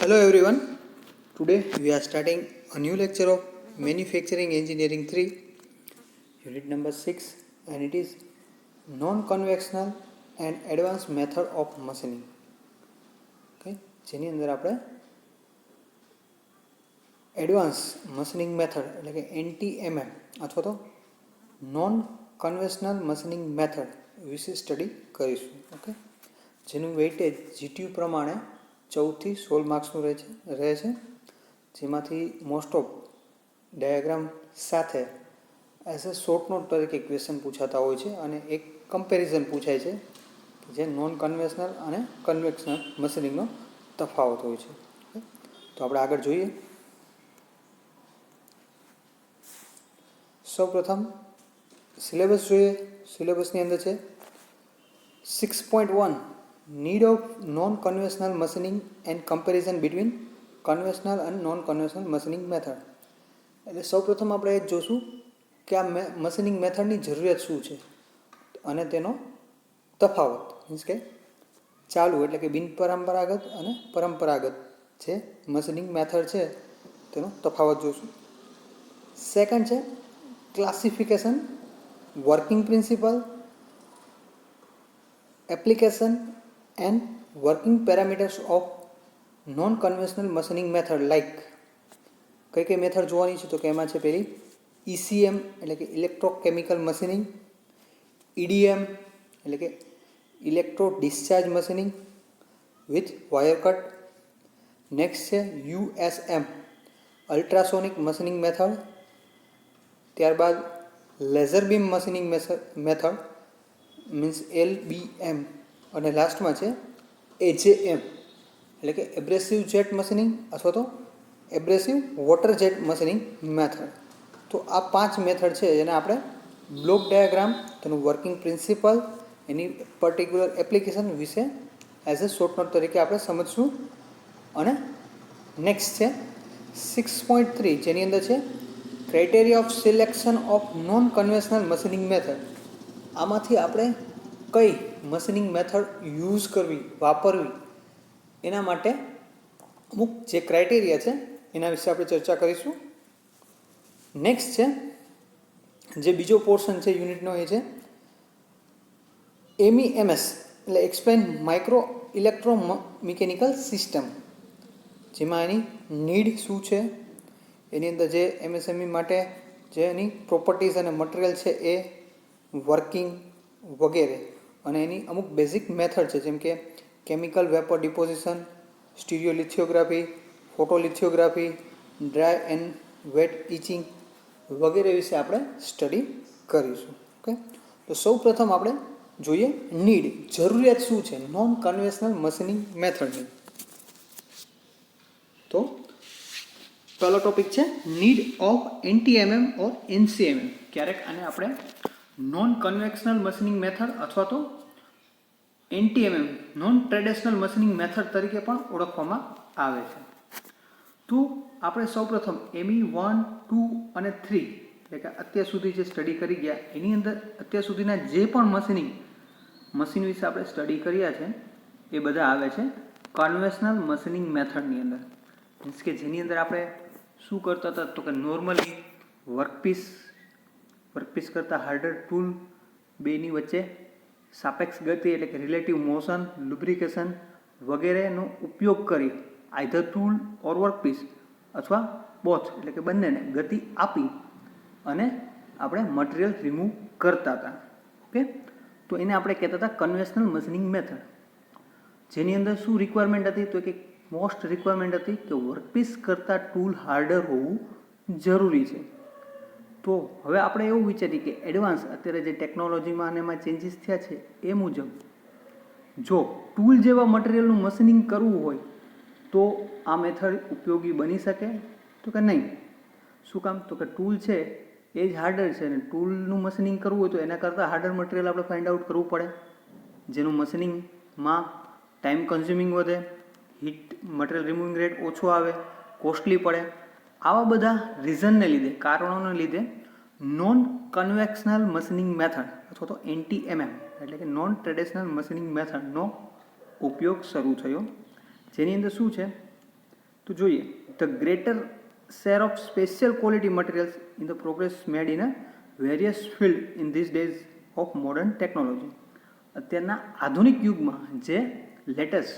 Hello everyone. Today we are starting a new lecture of Manufacturing Engineering 3, unit number 6, and it is non-conventional and advanced method of machining. Okay, જેની અંદર આપણે advance machining method એટલે કે NTMM અથવા તો non conventional machining method વિશે study કરીશું. Okay, જેનું વેઇટેજ GTU પ્રમાણે 14 થી 16 માર્ક્સનું રહે છે, જેમાંથી મોસ્ટ ઓફ ડાયાગ્રામ સાથે એઝ અ શોર્ટ નોટ તરીકે ક્વેશ્ચન પૂછાતા હોય છે અને એક કમ્પેરિઝન પૂછાય છે જે નોન કન્વેશનલ અને કન્વેશનલ મશીનિંગનો તફાવત હોય છે. તો આપણે આગળ જોઈએ. સૌપ્રથમ સિલેબસ જોઈએ. સિલેબસની અંદર છે 6.1 Need of non-conventional machining and comparison between conventional and non-conventional machining method. એટલે સૌપ્રથમ આપણે એ જ જોશું કે આ મશીનિંગ મેથડની જરૂરિયાત શું છે અને તેનો તફાવત, મીન્સ કે ચાલુ એટલે કે બિન પરંપરાગત અને પરંપરાગત જે મશીનિંગ મેથડ છે તેનો તફાવત જોશું. સેકન્ડ છે classification, working principal, application and working parameters of non-conventional machining method like કઈ મેથડ જોવાની છે તો કે એમાં છે પેલી ECM એટલે કે ઇલેક્ટ્રોકેમિકલ મશીનિંગ, EDM એટલે કે electro discharge machining with wire cut. Next છે USM અલ્ટ્રાસોનિક મશીનિંગ મેથડ. ત્યારબાદ laser beam machining method means LBM અને લાસ્ટમાં છે AJM એટલે કે એબ્રેસિવ જેટ મશીનિંગ અથવા તો એબ્રેસિવ વોટર જેટ મશીનિંગ મેથડ. તો આ 5 મેથડ છે જેને આપણે બ્લોક ડાયાગ્રામ, તેનું વર્કિંગ પ્રિન્સિપલ, એની પર્ટિક્યુલર એપ્લિકેશન વિશે એઝ અ શોર્ટ નોટ તરીકે આપણે સમજશું. અને નેક્સ્ટ છે 6.3 જેની અંદર છે criteria of selection of non conventional machining method. આમાંથી આપણે કઈ મશીનિંગ મેથડ યુઝ કરવી, વાપરવી, એના માટે અમુક જે ક્રાઇટેરિયા છે એના વિશે આપણે ચર્ચા કરીશું. નેક્સ્ટ છે જે બીજો પોર્શન છે યુનિટનો, એ છે MEMS એટલે explain micro electro mechanical system, જેમાં એની નીડ શું છે, એની અંદર જે MSME માટે જે એની પ્રોપર્ટીઝ અને મટીરિયલ છે એ, વર્કિંગ વગેરે, અને એની અમુક બેઝિક મેથડ છે જેમ કે chemical vapour deposition, stereolithography, photolithography, dry and wet etching વગેરે વિશે આપણે સ્ટડી કરીશું. ઓકે, તો સૌ પ્રથમ આપણે જોઈએ નીડ, જરૂરિયાત શું છે નોન કન્વેશનલ મશીનિંગ મેથડની. તો પહેલો ટોપિક છે need of NTMM or NCMM. ક્યારેક આને આપણે નોન કન્વેશનલ મશીનિંગ મેથડ અથવા તો NTMM non traditional machining method તરીકે પણ ઓળખવામાં આવે છે. તો આપણે સૌપ્રથમ ME 1, 2 અને 3 એટલે કે અત્યાર સુધી જે સ્ટડી કરી ગયા એની અંદર અત્યાર સુધીના જે પણ મશીન વિશે આપણે સ્ટડી કર્યા છે એ બધા આવે છે કન્વેશનલ મશીનિંગ મેથડની અંદર. મીન્સ કે જેની અંદર આપણે શું કરતા હતા તો કે નોર્મલી વર્કપીસ કરતાં હાર્ડર ટૂલ બેની વચ્ચે સાપેક્ષ ગતિ એટલે કે રિલેટિવ મોશન, લુબ્રિકેશન વગેરેનો ઉપયોગ કરી આઈધર ટૂલ ઓર વર્કપીસ અથવા બોથ એટલે કે બંનેને ગતિ આપી અને આપણે મટીરિયલ રિમૂવ કરતા હતા. ઓકે, તો એને આપણે કહેતા હતા કન્વેશનલ મશીનિંગ મેથડ. જેની અંદર શું રિક્વાયરમેન્ટ હતી તો કે મોસ્ટ રિક્વાયરમેન્ટ હતી કે વર્કપીસ કરતાં ટૂલ હાર્ડર હોવું જરૂરી છે. તો હવે આપણે એવું વિચારીએ કે એડવાન્સ અત્યારે જે ટેકનોલોજીમાં અને એમાં ચેન્જીસ થયા છે એ મુજબ જો ટૂલ જેવા મટીરિયલનું મશીનિંગ કરવું હોય તો આ મેથડ ઉપયોગી બની શકે તો કે નહીં. શું કામ તો કે ટૂલ છે એ જ હાર્ડર છે અને ટૂલનું મશીનિંગ કરવું હોય તો એના કરતાં હાર્ડર મટીરિયલ આપણે ફાઇન્ડ આઉટ કરવું પડે, જેનું મશીનિંગમાં ટાઈમ કન્ઝ્યુમિંગ વધે, હીટ મટીરિયલ રિમૂવિંગ રેટ ઓછો આવે, કોસ્ટલી પડે. આવા બધા રીઝનને લીધે, કારણોને લીધે નોન કન્વેશનલ મશીનિંગ મેથડ અથવા તો NTMM એટલે કે નોન ટ્રેડિશનલ મશીનિંગ મેથડનો ઉપયોગ શરૂ થયો. જેની અંદર શું છે તો જોઈએ, the greater share of special quality materials in the progress made in a various field in this days of modern technology. અત્યારના આધુનિક યુગમાં જે લેટેસ્ટ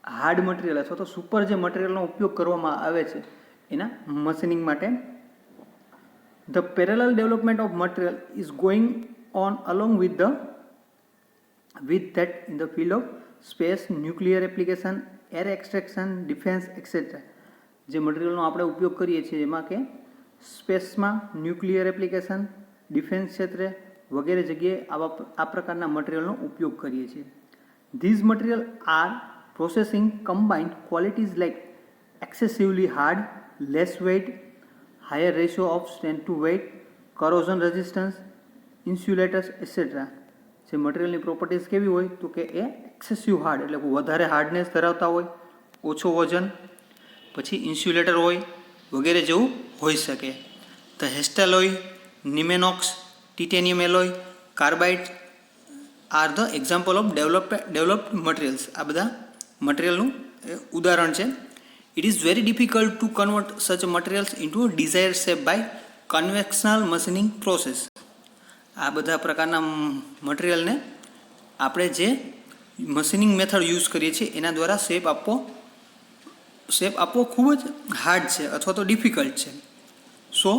હાર્ડ મટીરિયલ અથવા તો સુપર જે મટીરિયલનો ઉપયોગ કરવામાં આવે છે એના મશીનિંગ માટે the parallel development of material is going on along with that in the field of space, nuclear application, air extraction, defense, etc. જે મટીરિયલનો આપણે ઉપયોગ કરીએ છીએ એમાં કે સ્પેસમાં, ન્યુક્લિયર એપ્લિકેશન, ડિફેન્સ ક્ષેત્રે વગેરે જગ્યાએ આ પ્રકારના મટીરિયલનો ઉપયોગ કરીએ છીએ. These material are processing combined qualities like excessively hard, less weight, higher ratio of strength to weight, corrosion resistance, insulators etc. જે મટીરિયલની પ્રોપર્ટીઝ કેવી હોય તો કે એ એક્સેસિવ હાર્ડ એટલે વધારે હાર્ડનેસ ધરાવતા હોય, ઓછો વજન, પછી ઇન્સ્યુલેટર હોય વગેરે જેવું હોઈ શકે. The Hastelloy, Nimonics, titanium alloy, carbide are the example of developed materials. આ બધા મટીરિયલનું ઉદાહરણ છે. It is very difficult to convert such materials into a desired shape by conventional machining process. આ બધા પ્રકારના મટીરિયલને આપણે જે મશીનિંગ મેથડ યુઝ કરીએ છીએ એના દ્વારા શેપ આપવો ખૂબ જ હાર્ડ છે અથવા તો ડિફિકલ્ટ છે. So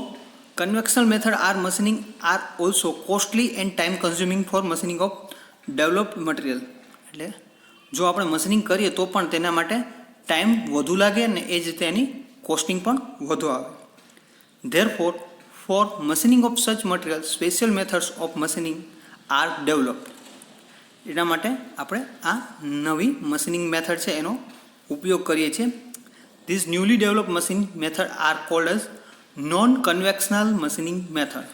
conventional method are machining are also costly and time consuming for machining of developed material. એટલે જો આપણે મશીનિંગ કરીએ તો પણ તેના માટે ટાઈમ વધુ લાગે અને એ જ રીતે એની કોસ્ટિંગ પણ વધુ આવે. Therefore for machining of such material special methods of machining are developed. એના માટે આપણે આ નવી મશીનિંગ મેથડ છે એનો ઉપયોગ કરીએ છીએ. This newly developed machine method are called as non conventional machining method.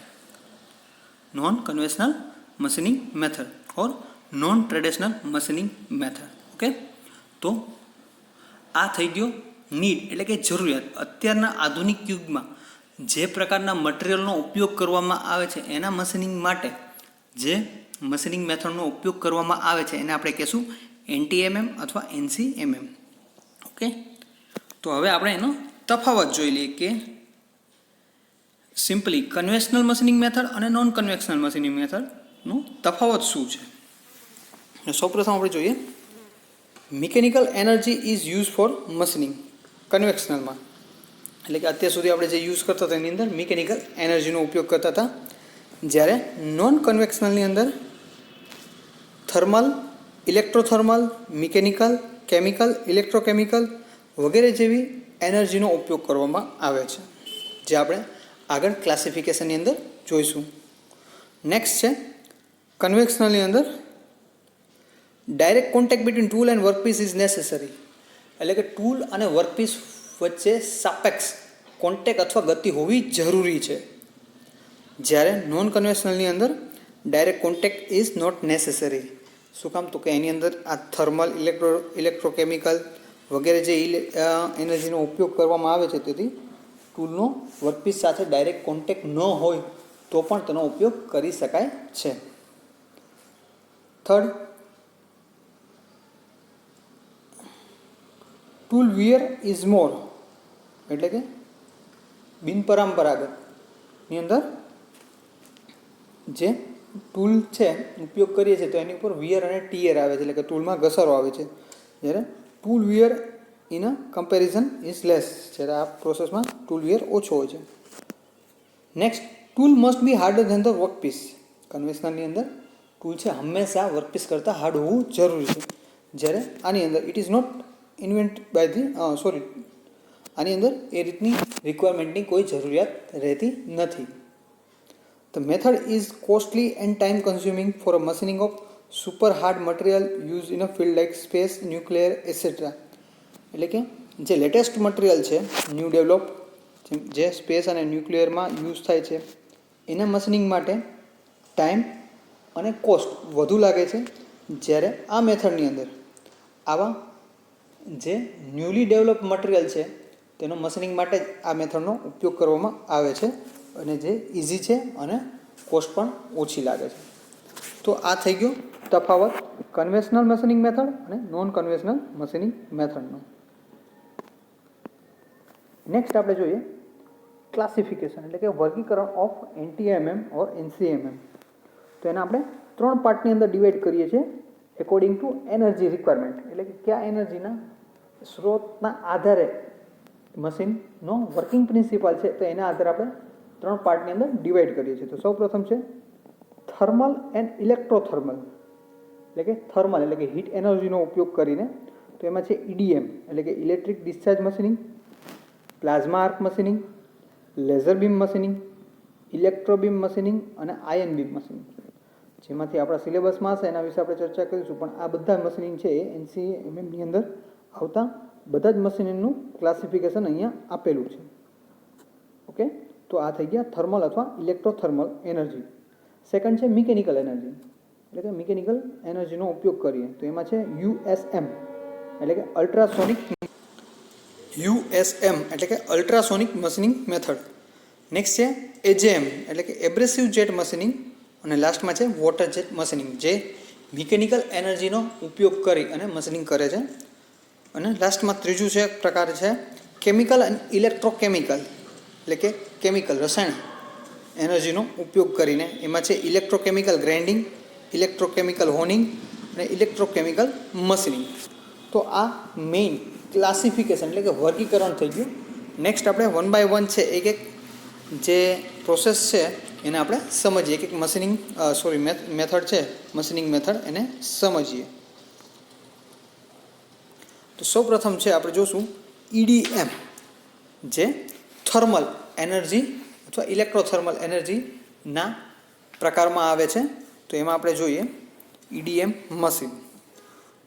Non conventional machining method or non traditional machining method. Okay, તો આ થઈ ગયો નીડ એટલે કે જરૂરિયાત. અત્યારના આધુનિક યુગમાં જે પ્રકારના મટીરિયલનો ઉપયોગ કરવામાં આવે છે એના મશીનિંગ માટે જે મશીનિંગ મેથડનો ઉપયોગ કરવામાં આવે છે એને આપણે કહીશું NTMM અથવા NCMM. ઓકે, તો હવે આપણે એનો તફાવત જોઈ લઈએ કે સિમ્પલી કન્વેશનલ મશીનિંગ મેથડ અને નોન કન્વેશનલ મશીનિંગ મેથડનો તફાવત શું છે. સૌપ્રથમ આપણે જોઈએ, mechanical energy is use for machining. કન્વેક્શનલમાં એટલે કે અત્યાર સુધી આપણે જે યુઝ કરતા હતા એની અંદર મિકેનિકલ એનર્જીનો ઉપયોગ કરતા હતા, જ્યારે નોન કન્વેક્શનલની અંદર થર્મલ, ઇલેક્ટ્રોથર્મલ, મિકેનિકલ, કેમિકલ, ઇલેક્ટ્રોકેમિકલ વગેરે જેવી એનર્જીનો ઉપયોગ કરવામાં આવે છે, જે આપણે આગળ ક્લાસિફિકેશનની અંદર જોઈશું. નેક્સ્ટ છે કન્વેક્શનલની અંદર direct contact between tool and workpiece is necessary. એટલે કે ટૂલ અને વર્કપીસ વચ્ચે સાપેક્ષ કોન્ટેક્ટ અથવા ગતિ હોવી જરૂરી છે, જ્યારે નોન કન્વેશનલની અંદર direct contact is not necessary. શું કામ? તો કે એની અંદર આ થર્મલ, ઇલેક્ટ્રોકેમિકલ વગેરે જે એનર્જીનો ઉપયોગ કરવામાં આવે છે, તેથી ટૂલનો વર્કપીસ સાથે ડાયરેક્ટ કોન્ટેક્ટ ન હોય તો પણ તેનો ઉપયોગ કરી શકાય છે. Third, tool wear is more. એટલે કે બિનપરંપરાગતની અંદર જે ટૂલ છે ઉપયોગ કરીએ છીએ તો એની ઉપર વિયર અને ટીયર આવે છે, એટલે કે ટૂલમાં ઘસારો આવે છે, જ્યારે tool wear in a comparison is less. જ્યારે આ પ્રોસેસમાં ટૂલ વિયર ઓછો હોય છે. Next, tool must be harder than the workpiece. કન્વેશનલની અંદર ટૂલ છે હંમેશા વર્કપીસ કરતાં હાર્ડ હોવું જરૂરી છે, જ્યારે આની અંદર it is not invent by the આની અંદર એ રીતની રિક્વાયરમેન્ટની કોઈ જરૂરિયાત રહેતી નથી. The method is costly and time consuming for a machining of super hard material use in a field like space, nuclear etcetera. એટલે કે જે લેટેસ્ટ મટીરિયલ છે ન્યૂ ડેવલપ જે સ્પેસ અને ન્યુક્લિયરમાં યુઝ થાય છે એના મશીનિંગ માટે ટાઈમ અને કોસ્ટ વધુ લાગે છે, જ્યારે આ મેથડની અંદર આવા જે ન્યૂલી ડેવલપ મટીરિયલ છે તેનો મશીનિંગ માટે જ આ મેથડનો ઉપયોગ કરવામાં આવે છે, અને જે ઇઝી છે અને કોસ્ટ પણ ઓછી લાગે છે. તો આ થઈ ગયો તફાવત કન્વેશનલ મશીનિંગ મેથડ અને નોન કન્વેશનલ મશીનિંગ મેથડનો. નેક્સ્ટ આપણે જોઈએ ક્લાસિફિકેશન એટલે કે વર્ગીકરણ ઓફ NTMM ઓર NCMM. તો એને આપણે 3 પાર્ટની અંદર ડિવાઈડ કરીએ છીએ એકોર્ડિંગ ટુ એનર્જી રિક્વાયરમેન્ટ, એટલે કે કયા એનર્જીના સ્ત્રોતના આધારે મશીનનો વર્કિંગ પ્રિન્સિપલ છે, તો એના આધારે આપણે 3 પાર્ટની અંદર ડિવાઈડ કરીએ છીએ. તો સૌ પ્રથમ છે થર્મલ એન્ડ ઇલેક્ટ્રોથર્મલ, એટલે કે થર્મલ એટલે કે હીટ એનર્જીનો ઉપયોગ કરીને. તો એમાં છે EDM એટલે કે electric discharge machining, plasma arc machining, laser beam machining, electro beam machining અને આયન બીમ મશીનિંગ. જેમાંથી આપણા સિલેબસમાં હશે એના વિશે આપણે ચર્ચા કરીશું, પણ આ બધા મશીનિંગ છે એ NCMMની અંદર આવતા બધા જ મશીનિંગનું ક્લાસિફિકેશન અહીંયા આપેલું છે. ઓકે, તો આ થઈ ગયા થર્મલ અથવા ઇલેક્ટ્રોથર્મલ એનર્જી. સેકન્ડ છે મિકેનિકલ એનર્જી, એટલે કે મિકેનિકલ એનર્જીનો ઉપયોગ કરીએ. તો એમાં છે USM એટલે કે અલ્ટ્રાસોનિક મશીનિંગ મેથડ. નેક્સ્ટ છે AJM એટલે કે એબ્રેસિવ જેટ મશીનિંગ. અને લાસ્ટમાં છે વોટર જેટ મશીનિંગ, જે મિકેનિકલ એનર્જીનો ઉપયોગ કરી અને મશીનિંગ કરે છે. અને લાસ્ટમાં ત્રીજું છે પ્રકાર છે કેમિકલ અને ઇલેક્ટ્રોકેમિકલ, એટલે કે કેમિકલ રસાયણ એનર્જીનો ઉપયોગ કરીને. એમાં છે ઇલેક્ટ્રોકેમિકલ ગ્રાઇન્ડિંગ, ઇલેક્ટ્રોકેમિકલ હોનિંગ અને ઇલેક્ટ્રોકેમિકલ મશીનિંગ. તો આ મેઇન ક્લાસિફિકેશન એટલે કે વર્ગીકરણ થઈ ગયું. નેક્સ્ટ આપણે 1 બાય 1 છે એક જે પ્રોસેસ છે એને આપણે સમજીએ, એક મશીનિંગ મેથડ છે મશીનિંગ મેથડ, એને સમજીએ. તો સૌ પ્રથમ છે આપણે જોશું EDM, જે થર્મલ એનર્જી અથવા ઇલેક્ટ્રોથર્મલ એનર્જીના પ્રકારમાં આવે છે. તો એમાં આપણે જોઈએ EDM મશીન.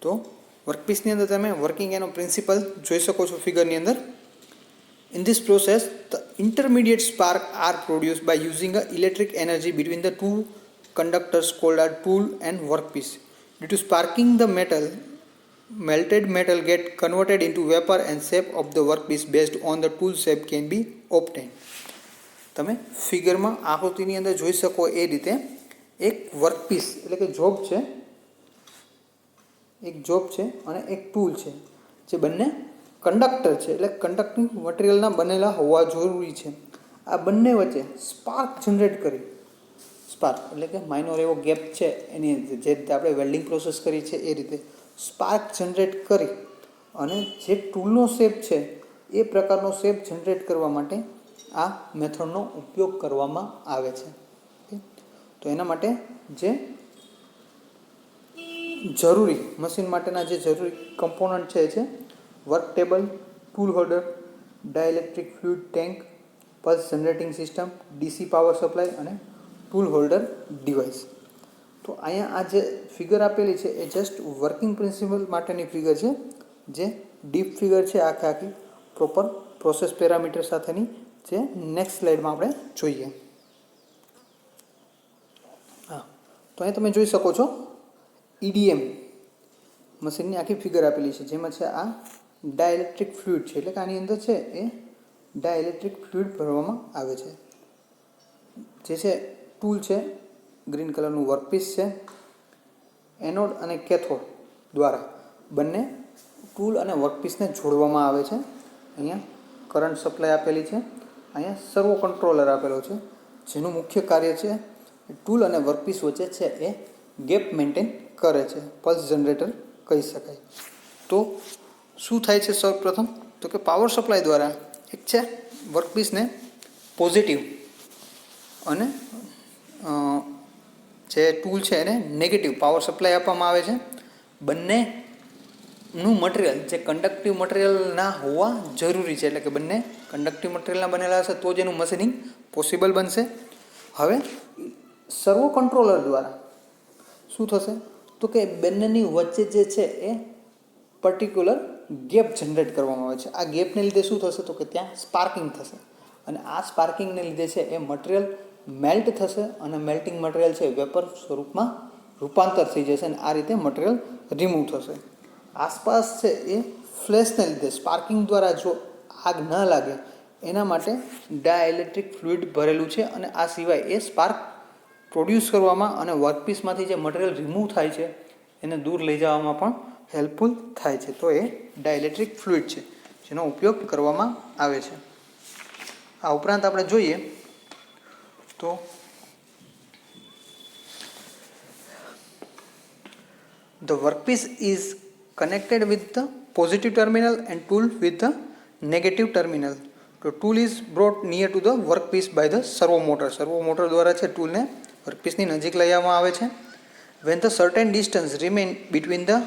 તો વર્કપીસની અંદર તમે વર્કિંગ એનો પ્રિન્સિપલ જોઈ શકો છો ફિગરની અંદર. In this process, the intermediate spark are produced by using a electric energy between the two conductors called a tool and workpiece. Due to sparking, the melted metal get converted into vapor and shape of the workpiece based on the tool shape can be obtained. તમે ફિગરમાં આકૃતિની અંદર જોઈ શકો એ રીતે એક workpiece એટલે કે job છે અને એક ટૂલ છે, જે બંને કંડક્ટર છે એટલે કંડક્ટિંગ મટીરિયલના બનેલા હોવા જરૂરી છે. આ બંને વચ્ચે સ્પાર્ક જનરેટ કરી, સ્પાર્ક એટલે કે માઇનોર એવો ગેપ છે એની જે રીતે આપણે વેલ્ડિંગ પ્રોસેસ કરી છે એ રીતે સ્પાર્ક જનરેટ કરી અને જે ટૂલનો શેપ છે એ પ્રકારનો શેપ જનરેટ કરવા માટે આ મેથડનો ઉપયોગ કરવામાં આવે છે. તો એના માટે જે જરૂરી મશીન માટેના જે જરૂરી કમ્પોનન્ટ છે એ છે work table, tool holder, dielectric fluid tank, pulse generating system, DC power supply અને ટૂલ હોલ્ડર ડિવાઇસ. તો અહીંયા આ જે ફિગર આપેલી છે એ જસ્ટ વર્કિંગ પ્રિન્સિપલ માટેની ફિગર છે, જે ડીપ ફિગર છે આખી પ્રોપર પ્રોસેસ પેરામીટર સાથેની, જે નેક્સ્ટ સ્લાઇડમાં આપણે જોઈએ. હા, તો અહીં તમે જોઈ શકો છો EDM મશીનની આખી ફિગર આપેલી છે, જેમાં છે આ ડાયઇલેક્ટ્રિક ફ્લુઇડ છે, એટલે કે આની અંદર છે એ ડાયઇલેક્ટ્રિક ફ્લુઇડ ભરવામાં આવે છે. જે છે ટૂલ છે, ગ્રીન કલરનું વર્કપીસ છે, એનોડ અને કેથોડ દ્વારા બંને ટૂલ અને વર્કપીસને જોડવામાં આવે છે. અહીંયા કરંટ સપ્લાય આપેલી છે, અહીંયા સર્વો કંટ્રોલર આપેલો છે, જેનું મુખ્ય કાર્ય છે ટૂલ અને વર્કપીસ વચ્ચે છે એ ગેપ મેન્ટેન કરે છે, પલ્સ જનરેટર કહી શકાય. તો શું થાય છે સૌપ્રથમ, તો કે પાવર સપ્લાય દ્વારા એક છે વર્કપીસને પોઝિટિવ અને જે ટૂલ છે એને નેગેટિવ પાવર સપ્લાય આપવામાં આવે છે. બંનેનું મટીરિયલ જે કંડક્ટિવ મટીરિયલના હોવા જરૂરી છે, એટલે કે બંને કંડક્ટિવ મટીરિયલના બનેલા હશે તો જ એનું મશીનિંગ પોસિબલ બનશે. હવે સર્વો કંટ્રોલર દ્વારા શું થશે, તો કે બંનેની વચ્ચે જે છે એ પર્ટિક્યુલર ગેપ જનરેટ કરવામાં આવે છે. આ ગેપને લીધે શું થશે, તો કે ત્યાં સ્પાર્કિંગ થશે અને આ સ્પાર્કિંગને લીધે છે એ મટીરિયલ મેલ્ટ થશે અને મેલ્ટિંગ મટીરિયલ છે વેપર સ્વરૂપમાં રૂપાંતર થઈ જશે અને આ રીતે મટીરિયલ રિમૂવ થશે. આસપાસ છે એ ફ્લેશને લીધે સ્પાર્કિંગ દ્વારા જો આગ ન લાગે એના માટે ડાયઇલેક્ટ્રિક ફ્લુઇડ ભરેલું છે અને આ સિવાય એ સ્પાર્ક પ્રોડ્યુસ કરવામાં અને વર્કપીસમાંથી જે મટીરિયલ રિમૂવ થાય છે એને દૂર લઈ જવામાં પણ હેલ્પફુલ થાય છે. તો એ ડાયઇલેક્ટ્રિક ફ્લુઇડ છે જેનો ઉપયોગ કરવામાં આવે છે. આ ઉપરાંત આપણે જોઈએ તો the workpiece is connected with the positive terminal and tool with the negative terminal. તો tool is brought near to the workpiece by the servo motor. servo motor દ્વારા છે ટૂલને વર્કપીસની નજીક લઈ આવવામાં આવે છે. when the certain distance remain between the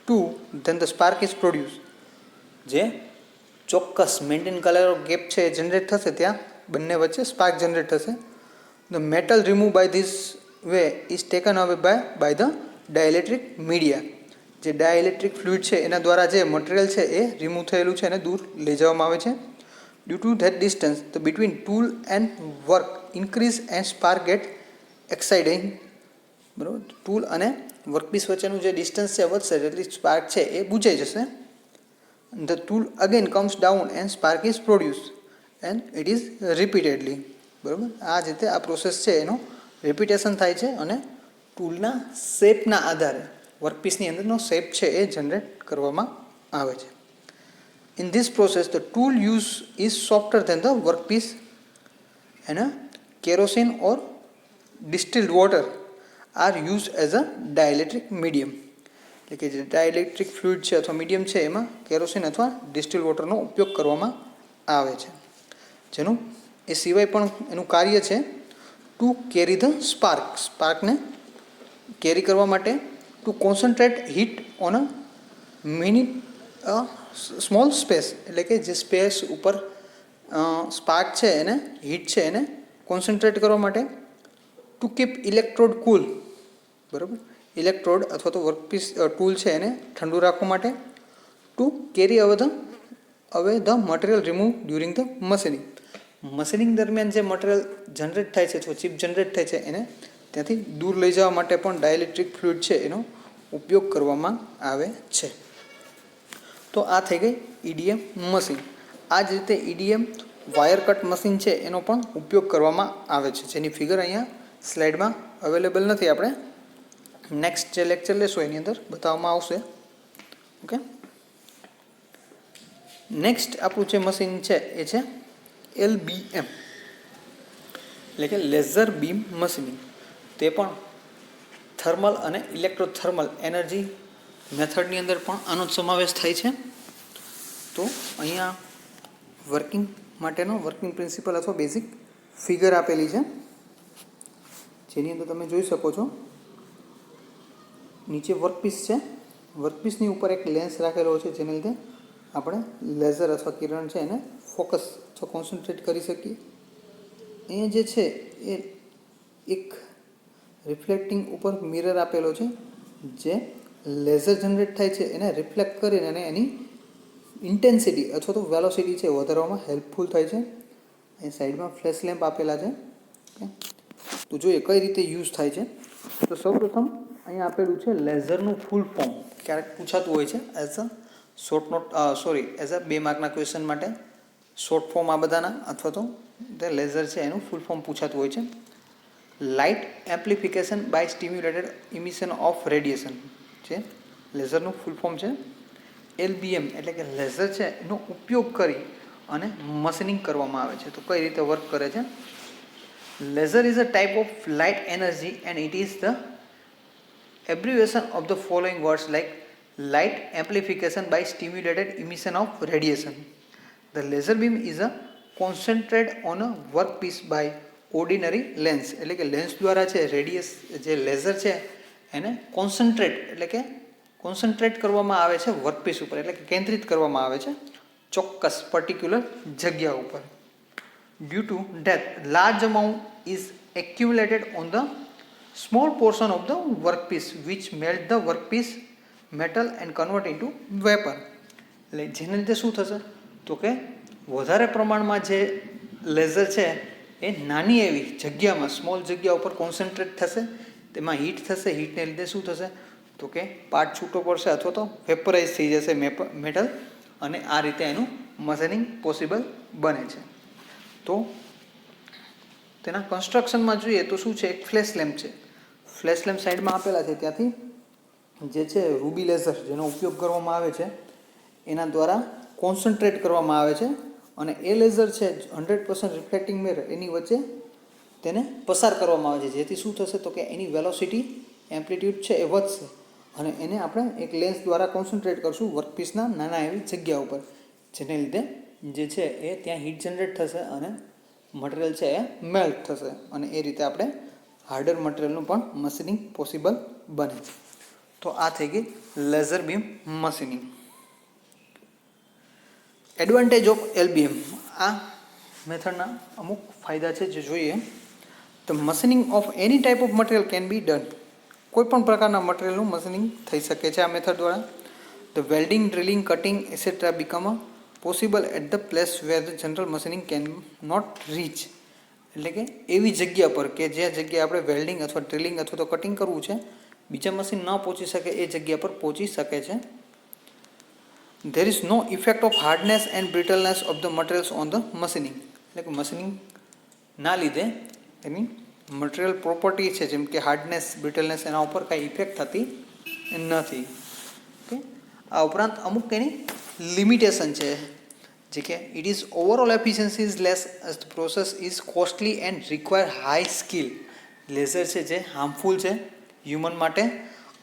two, then the spark is produced. જે ચોક્કસ મેન્ટેન કરેલો ગેપ છે એ જનરેટ થશે, ત્યાં બંને વચ્ચે સ્પાર્ક જનરેટ થશે. the metal removed by this way is taken away by the dielectric media. જે ડાયઇલેક્ટ્રિક ફ્લુઇડ છે એના દ્વારા જે મટીરિયલ છે એ રિમૂવ થયેલું છે એને દૂર લઈ જવામાં આવે છે. Due to that distance the between tool and work increase and spark get exceeding. બરાબર, ટૂલ અને વર્કપીસ વચ્ચેનું જે ડિસ્ટન્સ છે વધશે એટલે સ્પાર્ક છે એ બુઝાઈ જશે. The tool again comes down and spark is produce and it is repeatedly. બરાબર, આ જ રીતે આ પ્રોસેસ છે એનો રિપીટેશન થાય છે અને ટૂલના શેપના આધારે વર્કપીસની અંદરનો શેપ છે એ જનરેટ કરવામાં આવે છે. In this process the tool use is softer than the workpiece and kerosene or distilled water are use as a dielectric medium. એટલે કે જે ડાયઇલેક્ટ્રિક ફ્લુઇડ છે અથવા મીડિયમ છે એમાં કેરોસીન અથવા ડિસ્ટિલ્ડ વોટરનો ઉપયોગ કરવામાં આવે છે. જેનું એ સિવાય પણ એનું કાર્ય છે ટુ કેરી ધ સ્પાર્ક. સ્પાર્કને કેરી કરવા માટે, to concentrate heat on a minute small space. એટલે કે જે સ્પેસ ઉપર સ્પાર્ક છે એને હીટ છે એને કોન્સન્ટ્રેટ કરવા માટે. ટુ કીપ ઇલેક્ટ્રોડ કૂલ. બરાબર, ઇલેક્ટ્રોડ અથવા તો વર્કપીસ ટૂલ છે એને ઠંડુ રાખવા માટે. ટુ કેરી અવે the material remove during the machining. Machining દરમિયાન જે મટીરિયલ જનરેટ થાય છે અથવા ચિપ જનરેટ થાય છે એને ત્યાંથી દૂર લઈ જવા માટે પણ ડાયઇલેક્ટ્રિક ફ્લુઇડ છે એનો ઉપયોગ કરવામાં આવે છે. તો આ થઈ ગઈ EDM મશીન. આ જ રીતે EDM વાયર કટ મશીન છે એનો પણ ઉપયોગ કરવામાં આવે છે, જેની ફિગર અહીંયા સ્લાઇડમાં અવેલેબલ નથી. આપણે નેક્સ્ટ જે લેક્ચર લેશું એની અંદર બતાવવામાં આવશે. ઓકે, નેક્સ્ટ આપણું જે મશીન છે એ છે LBM એટલે કે લેઝર બીમ મશીનિંગ. તે પણ થર્મલ અને ઇલેક્ટ્રોથર્મલ એનર્જી મેથડની અંદર પણ આનો સમાવેશ થાય છે. તો અહીંયા વર્કિંગ માટેનો વર્કિંગ પ્રિન્સિપલ અથવા બેઝિક ફિગર આપેલી છે, જેની અંદર તમે જોઈ શકો છો. નીચે વર્કપીસ છે, વર્કપીસની ઉપર એક લેન્સ રાખેલો છે જેને લીધે આપણે લેઝર અથવા કિરણ છે એને ફોકસ અથવા કોન્સન્ટ્રેટ કરી શકીએ. અહીંયા જે છે એ એક રિફ્લેક્ટિંગ ઉપર મિરર આપેલો છે, જે લેઝર જનરેટ થાય છે એને રિફ્લેક્ટ કરીને અને એની ઇન્ટેન્સિટી અથવા તો વેલોસિટી છે વધારવામાં હેલ્પફુલ થાય છે. અહીં સાઈડમાં ફ્લેશ લેમ્પ આપેલા છે. તો જોઈએ કઈ રીતે યુઝ થાય છે. તો સૌપ્રથમ અહીંયા આપેલું છે લેઝરનું ફૂલ ફોર્મ. ક્યારેક પૂછાતું હોય છે as a short note as a 2 માર્કના ક્વેશ્ચન માટે શોર્ટ ફોર્મ આ બધાના અથવા તો તે લેઝર છે એનું ફૂલ ફોર્મ પૂછાતું હોય છે. Light amplification by stimulated emission of radiation છે લેઝરનું ફૂલ ફોર્મ છે. LBM એટલે કે લેઝર છે એનો ઉપયોગ કરી અને મશીનિંગ કરવામાં આવે છે. તો કઈ રીતે વર્ક કરે છે. Laser is a type of light energy and it is the abbreviation of the following words like light amplification by stimulated emission of radiation. The laser beam is a concentrated on a workpiece by ordinary lens. એટલે કે lens દ્વારા છે જે laser છે એને concentrate કરવામાં આવે છે વર્કપીસ ઉપર, એટલે કે કેન્દ્રિત કરવામાં આવે છે ચોક્કસ પર્ટિક્યુલર જગ્યા ઉપર. Due to that large amount is accumulated on the small portion of the workpiece which melt the workpiece metal and convert into vapor. એટલે જેને લીધે શું થશે તો કે વધારે પ્રમાણમાં જે લેઝર છે એ નાની એવી જગ્યામાં સ્મોલ જગ્યા ઉપર કોન્સન્ટ્રેટ થશે, તેમાં હીટ થશે. હીટને લીધે શું થશે તો કે પાર્ટ છૂટો પડશે અથવા તો વેપરાઇઝ થઈ જશે મેટલ, અને આ રીતે એનું મશીનિંગ પોસિબલ બને છે. તો તેના કન્સ્ટ્રક્શનમાં જોઈએ તો શું છે, એક ફ્લેશ લેમ્પ છે. ફ્લેશ લેમ્પ સાઈડમાં આપેલા છે. ત્યાંથી જે છે રૂબી લેઝર જેનો ઉપયોગ કરવામાં આવે છે એના દ્વારા કોન્સન્ટ્રેટ કરવામાં આવે છે અને એ લેઝર છે 100% રિફ્લેક્ટિંગ મિરર એની વચ્ચે તેને પસાર કરવામાં આવે છે, જેથી શું થશે તો કે એની વેલોસિટી એમ્પ્લિટ્યૂડ છે એ વધશે અને એને આપણે એક લેન્સ દ્વારા કોન્સન્ટ્રેટ કરશું વર્કપીસના નાના એવી જગ્યા ઉપર, જેને લીધે જે છે એ ત્યાં હીટ જનરેટ થશે અને મટીરિયલ છે એ મેલ્ટ થશે અને એ રીતે આપણે હાર્ડર મટીરિયલનું પણ મશીનિંગ પોસિબલ બને છે. તો આ થઈ ગઈ laser beam machining. Advantage of LBM. આ મેથડના અમુક ફાયદા છે જે જોઈએ. The machining of any type of material can be done. કોઈ પણ પ્રકારના મટીરિયલનું મશીનિંગ થઈ શકે છે આ મેથડ દ્વારા. The welding, drilling, cutting etcetera become possible at the place where the general machining can not reach. એટલે કે એવી જગ્યા પર કે જે જગ્યાએ આપણે વેલ્ડિંગ અથવા ડ્રિલિંગ અથવા તો કટિંગ કરવું છે બીજા મશીન ન પહોંચી શકે એ જગ્યા પર પહોંચી શકે છે. There is no effect of hardness and brittleness of the materials on the machining. એટલે કે મશીનિંગ ના લીધે એની મટીરિયલ પ્રોપર્ટી છે જેમ કે હાર્ડનેસ, બ્રિટલનેસ એના ઉપર કાંઈ ઇફેક્ટ થતી નથી. ઓકે. આ ઉપરાંત અમુક એની લિમિટેશન છે, જે કે it is overall efficiency is less as the process is costly and require high skill. Laser છે જે હાર્મફુલ છે હ્યુમન માટે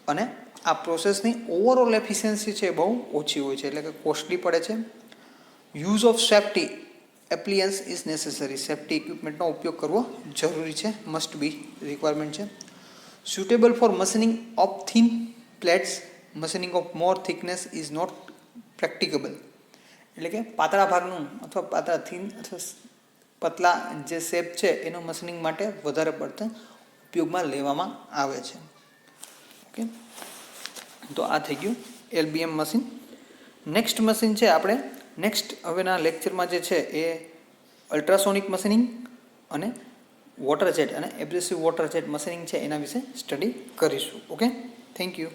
અને આ પ્રોસેસની ઓવરઓલ એફિશિયન્સી છે બહુ ઓછી હોય છે, એટલે કે કોસ્ટલી પડે છે. Use of safety appliance is necessary. Safety ઇક્વિપમેન્ટનો ઉપયોગ કરવો જરૂરી છે, મસ્ટ બી રિક્વાયરમેન્ટ છે. Suitable for machining of thin plates. Machining of more thickness is not practicable. એટલે કે પાતળા ભાગનું અથવા પાતળા થીન અથવા પતલા જે શેપ છે એનું મશીનિંગ માટે વધારે પડતા ઉપયોગમાં લેવામાં આવે છે. ઓકે. તો આ થઈ ગયું LBM મશીન. નેક્સ્ટ મશીન છે આપણે હવેના લેક્ચરમાં જે છે એ અલ્ટ્રાસોનિક મશીનિંગ અને વોટર જેટ અને એબ્રેસિવ વોટર જેટ મશીનિંગ છે એના વિશે સ્ટડી કરીશું. Okay, thank you.